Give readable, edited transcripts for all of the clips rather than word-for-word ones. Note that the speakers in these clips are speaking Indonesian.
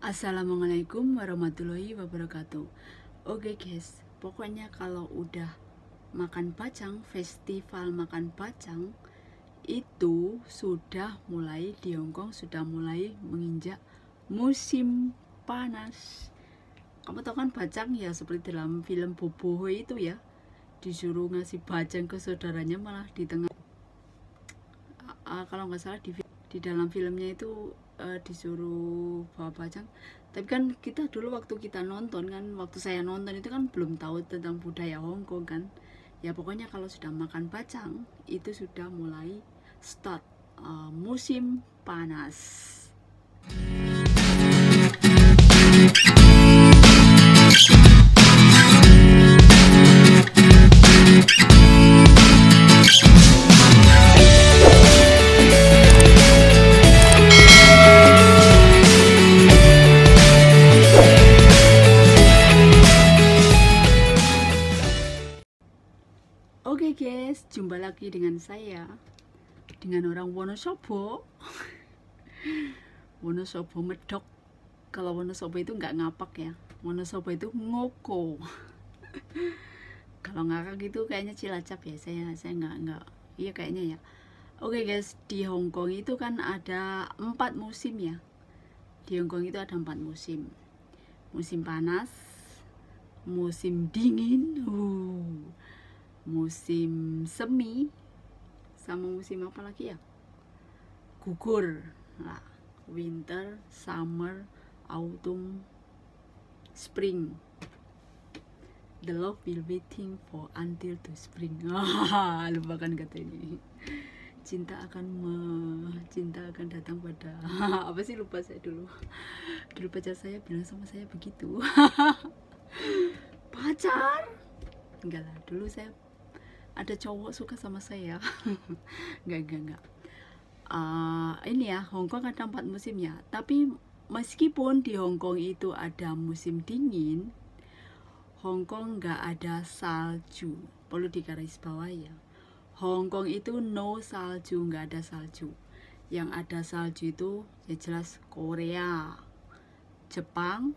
Assalamualaikum warahmatullahi wabarakatuh. Oke guys, pokoknya kalau udah makan bacang, festival makan bacang itu sudah mulai di Hongkong, sudah mulai menginjak musim panas. Kamu tahu kan bacang ya, seperti dalam film Boboho itu ya, disuruh ngasih bacang ke saudaranya, malah di tengah kalau nggak salah di dalam filmnya itu disuruh bawa bacang. Tapi kan kita dulu waktu kita nonton kan, waktu saya nonton itu kan belum tahu tentang budaya Hongkong kan. Ya pokoknya kalau sudah makan bacang itu sudah mulai start musim panas. Oke guys, jumpa lagi dengan saya, dengan orang Wonosobo. Wonosobo medok. Kalau Wonosobo itu nggak ngapak ya, Wonosobo itu ngoko. Kalau ngakak gitu kayaknya Cilacap ya, saya nggak, iya kayaknya ya. Oke guys, di Hongkong itu kan ada 4 musim ya. Di Hongkong itu ada 4 musim. Musim panas, musim dingin, musim semi, sama musim apa lagi ya, gugur lah, winter, summer, autumn, spring. The love will waiting for until to spring. Lupakan kata ini. Cinta akan datang pada apa sih, lupa saya dulu pacar saya bilang sama saya begitu. Pacar enggak lah, dulu saya ada cowok suka sama saya. enggak. Ini ya, Hongkong ada 4 musim ya. Tapi meskipun di Hongkong itu ada musim dingin, Hongkong nggak ada salju. Perlu digarisbawahi ya, Hongkong itu no salju, nggak ada salju. Yang ada salju itu ya jelas Korea, Jepang,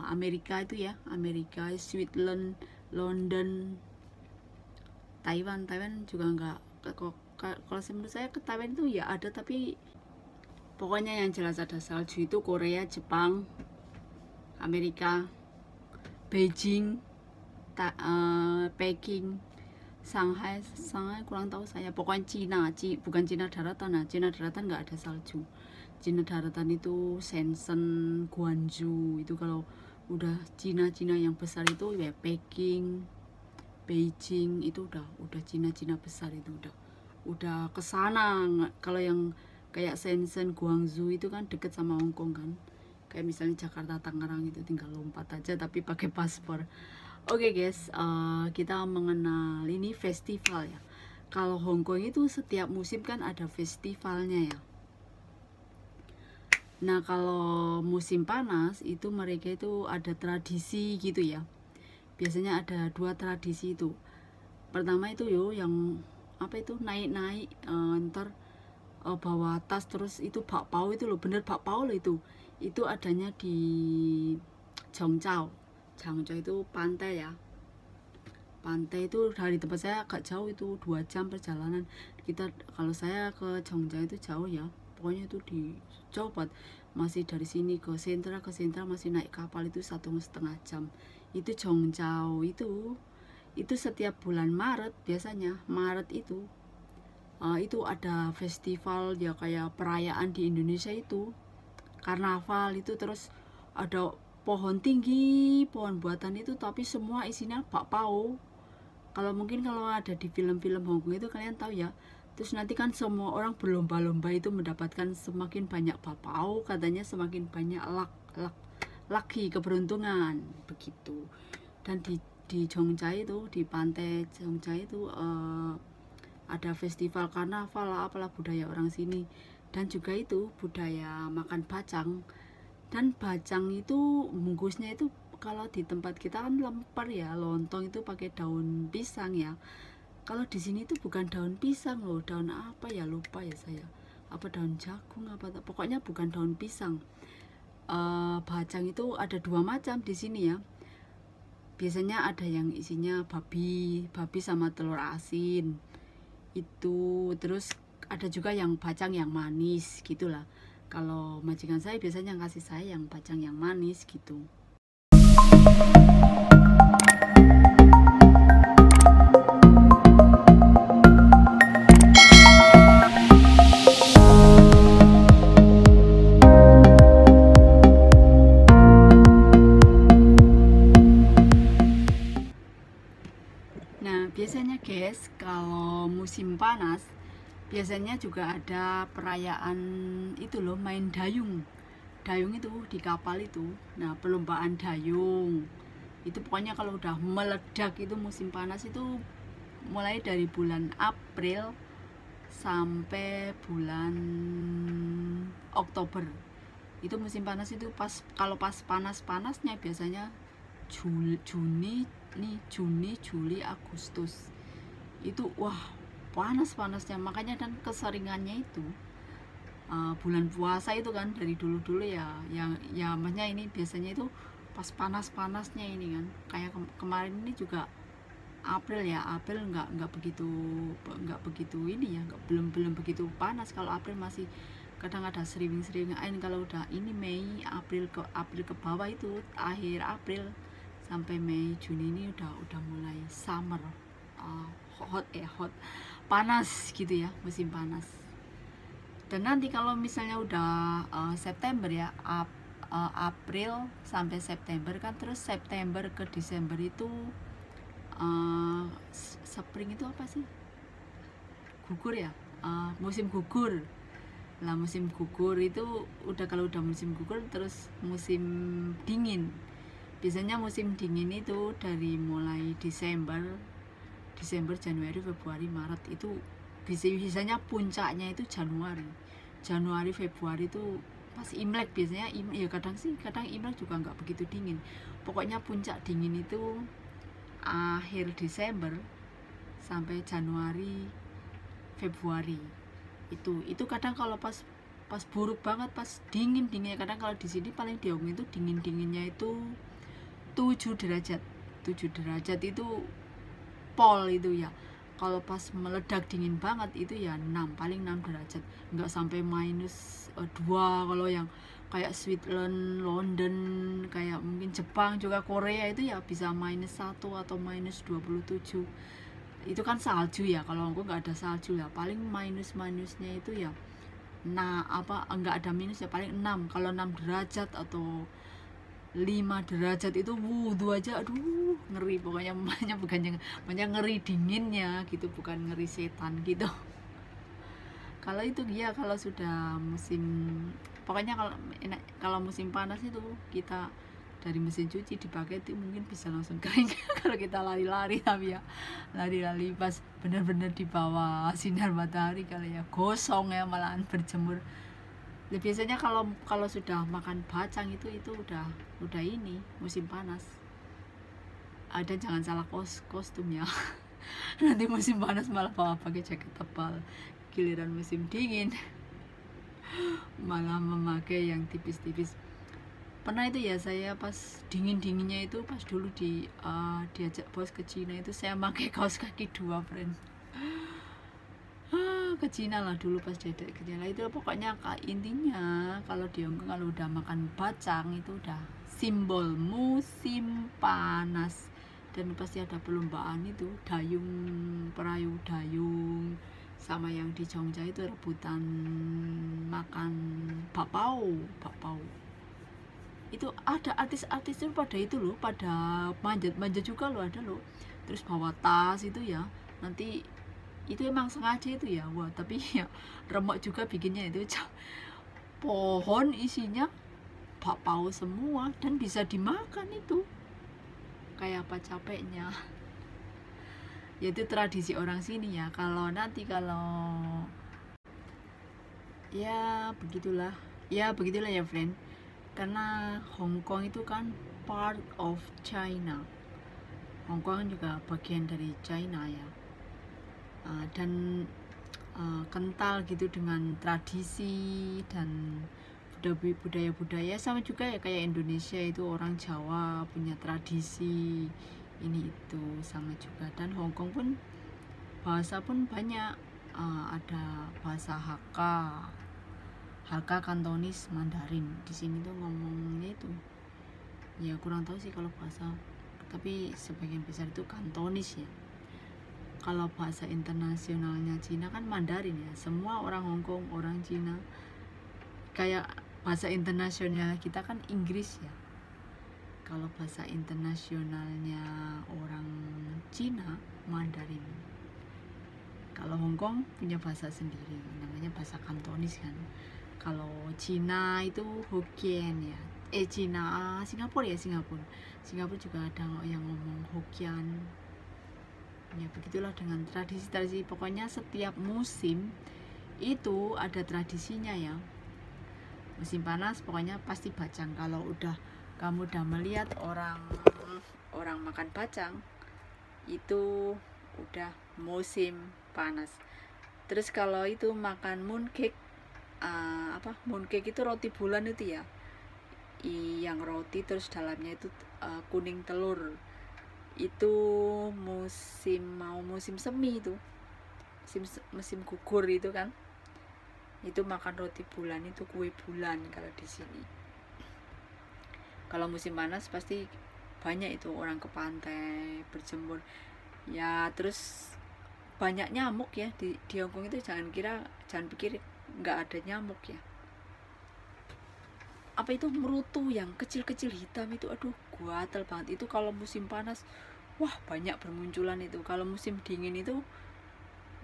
Amerika itu ya, Amerika, Switzerland, London, Taiwan juga nggak. Kalau menurut saya ke Taiwan itu ya ada, tapi pokoknya yang jelas ada salju itu Korea, Jepang, Amerika, Beijing, Peking, Shanghai kurang tahu saya. Pokoknya Cina, bukan Cina daratan. Nah, Cina daratan nggak ada salju. Cina daratan itu Shenzhen, Guangzhou. Itu kalau udah Cina yang besar itu ya Peking, Beijing, itu udah Cina besar, itu udah kesana. Kalau yang kayak Shenzhen, Guangzhou itu kan deket sama Hongkong kan, kayak misalnya Jakarta, Tangerang, itu tinggal lompat aja tapi pakai paspor. Oke guys, kita mengenal ini festival ya. Kalau Hongkong itu setiap musim kan ada festivalnya ya. Nah kalau musim panas itu mereka itu ada tradisi gitu ya. Biasanya ada 2 tradisi itu. Pertama itu yang apa itu, naik ntar bawa tas, terus itu bakpao itu loh, bener bakpao loh itu adanya di Zhongzhou itu pantai ya. Pantai itu dari tempat saya agak jauh, itu 2 jam perjalanan. Kalau saya ke Zhongzhou itu jauh ya, pokoknya itu di jauh banget. Masih dari sini ke sentra masih naik kapal itu 1,5 jam. Itu Zhongzhou itu setiap bulan Maret, biasanya Maret itu ada festival ya, kayak perayaan di Indonesia itu karnaval itu. Terus ada pohon tinggi, pohon buatan itu, tapi semua isinya bakpao. Kalau ada di film-film Hongkong itu kalian tahu ya. Terus nanti kan semua orang berlomba-lomba itu mendapatkan semakin banyak bakpao, katanya semakin banyak laki keberuntungan begitu. Dan di Zhongzhou itu, di pantai Zhongzhou itu ada festival karnaval lah, apalah budaya orang sini. Dan juga itu budaya makan bacang. Dan bacang itu bungkusnya itu kalau di tempat kita kan lemper ya, lontong itu pakai daun pisang ya. Kalau di sini tuh bukan daun pisang loh, daun apa ya, lupa ya saya. Apa daun jagung apa, pokoknya bukan daun pisang. bacang itu ada 2 macam di sini ya. Biasanya ada yang isinya babi sama telur asin itu, terus ada juga yang bacang yang manis gitulah. Kalau majikan saya biasanya ngasih saya yang bacang yang manis gitu. Nah, biasanya guys, kalau musim panas, biasanya juga ada perayaan itu loh, main dayung. Dayung itu di kapal itu. Nah, perlombaan dayung. Itu pokoknya kalau udah meledak itu musim panas itu mulai dari bulan April sampai bulan Oktober. Itu musim panas itu kalau pas panas-panasnya biasanya Juni, Juli, Agustus. Itu wah, panas-panasnya. Makanya dan keseringannya itu bulan puasa itu kan dari dulu-dulu ya maksudnya ini biasanya itu pas panas-panasnya ini kan. Kayak kemarin ini juga April ya, April nggak begitu ini ya, belum begitu panas. Kalau April masih kadang ada sering kalau udah ini Mei, April ke bawah itu akhir April sampai Mei Juni ini udah mulai summer, hot panas gitu ya, musim panas. Dan nanti kalau misalnya udah September ya, April sampai September kan, terus September ke Desember itu spring itu apa sih, gugur ya, musim gugur. Lah musim gugur itu kalau udah musim gugur terus musim dingin. Biasanya musim dingin itu dari mulai Desember, Januari, Februari, Maret itu biasanya puncaknya itu Januari, Februari itu pas Imlek. Biasanya ya kadang Imlek juga nggak begitu dingin. Pokoknya puncak dingin itu akhir Desember sampai Januari, Februari. Itu kadang kalau pas buruk banget, pas dinginnya, kadang kalau di sini paling diomong itu dinginnya itu 7 derajat itu pol itu ya. Kalau pas meledak dingin banget itu ya paling 6 derajat, nggak sampai minus 2. Kalau yang kayak Switzerland, London, kayak mungkin Jepang juga, Korea itu ya bisa minus 1 atau minus 27. Itu kan salju ya, kalau aku nggak ada salju ya, paling minusnya itu ya nggak ada minus ya, paling 6. Kalau 6 derajat atau 5 derajat itu wudhu aja aduh ngeri. Pokoknya bukannya ngeri dinginnya gitu, bukan ngeri setan gitu. Kalau itu dia kalau sudah musim, pokoknya kalau musim panas itu kita dari mesin cuci dipakai itu mungkin bisa langsung kering kalau kita lari-lari. Tapi ya lari-lari pas benar-benar di bawah sinar matahari kali ya gosong ya, malahan berjemur. Ya, biasanya kalau sudah makan bacang itu udah ini musim panas. Ada jangan salah kostum ya. Nanti musim panas malah pakai jaket tebal, giliran musim dingin malah memakai yang tipis-tipis. Pernah itu ya saya pas dinginnya itu, pas dulu diajak bos ke Cina itu, saya pakai kaos kaki 2 friend. Ke Cina lah dulu pas jadi ke Cina itu. Pokoknya intinya kalau di Hongkong kalau udah makan bacang itu udah simbol musim panas. Dan pasti ada perlombaan itu perayu dayung, sama yang di Jogja itu rebutan makan bakpao. Itu ada artis-artis itu pada itu loh, pada manjat juga loh, ada loh. Terus bawa tas itu ya, nanti itu emang sengaja itu ya, wah tapi ya remuk juga bikinnya itu. Pohon isinya bakpao semua dan bisa dimakan itu, kayak apa capeknya. Ya itu tradisi orang sini ya. Kalau ya begitulah ya friend, karena Hong Kong itu kan part of China. Hong Kong juga bagian dari China ya. Dan kental gitu dengan tradisi dan budaya-budaya sama juga ya kayak Indonesia itu, orang Jawa punya tradisi ini itu sama juga. Dan Hongkong pun bahasa pun banyak, ada bahasa Hakka, Kantonis, Mandarin. Di sini tuh ngomongnya itu ya kurang tahu sih kalau bahasa, tapi sebagian besar itu Kantonis ya. Kalau bahasa internasionalnya Cina kan Mandarin ya, semua orang Hongkong, orang Cina. Kayak bahasa internasional kita kan Inggris ya. Kalau bahasa internasionalnya orang Cina Mandarin. Kalau Hongkong punya bahasa sendiri, namanya bahasa Kantonis kan. Kalau Cina itu Hokkien ya. Cina, Singapura ya, Singapura juga ada yang ngomong Hokkien. Ya begitulah dengan tradisi-tradisi. Pokoknya setiap musim itu ada tradisinya ya. Musim panas pokoknya pasti bacang. Kalau kamu udah melihat orang makan bacang, itu udah musim panas. Terus kalau itu makan mooncake, mooncake itu roti bulan itu ya, yang roti terus dalamnya itu kuning telur, itu musim semi itu, musim gugur itu kan, itu makan roti bulan, itu kue bulan kalau di sini. Kalau musim panas pasti banyak itu orang ke pantai berjemur ya. Terus banyak nyamuk ya di Hongkong itu. Jangan pikir nggak ada nyamuk ya. Apa itu merutu yang kecil-kecil hitam itu, aduh gatel banget itu kalau musim panas. Wah banyak bermunculan itu. Kalau musim dingin itu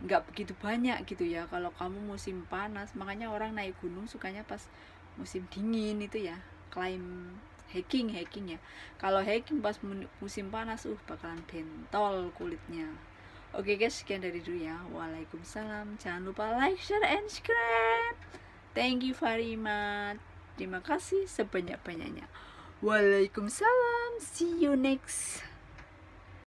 nggak begitu banyak gitu ya. Kalau kamu musim panas, makanya orang naik gunung sukanya pas musim dingin itu ya, climb hiking ya. Kalau hiking pas musim panas bakalan bentol kulitnya. Oke guys, sekian dari dulu ya. Waalaikumsalam. Jangan lupa like, share, and subscribe. Thank you very much. Terima kasih sebanyak-banyaknya. Waalaikumsalam. See you next.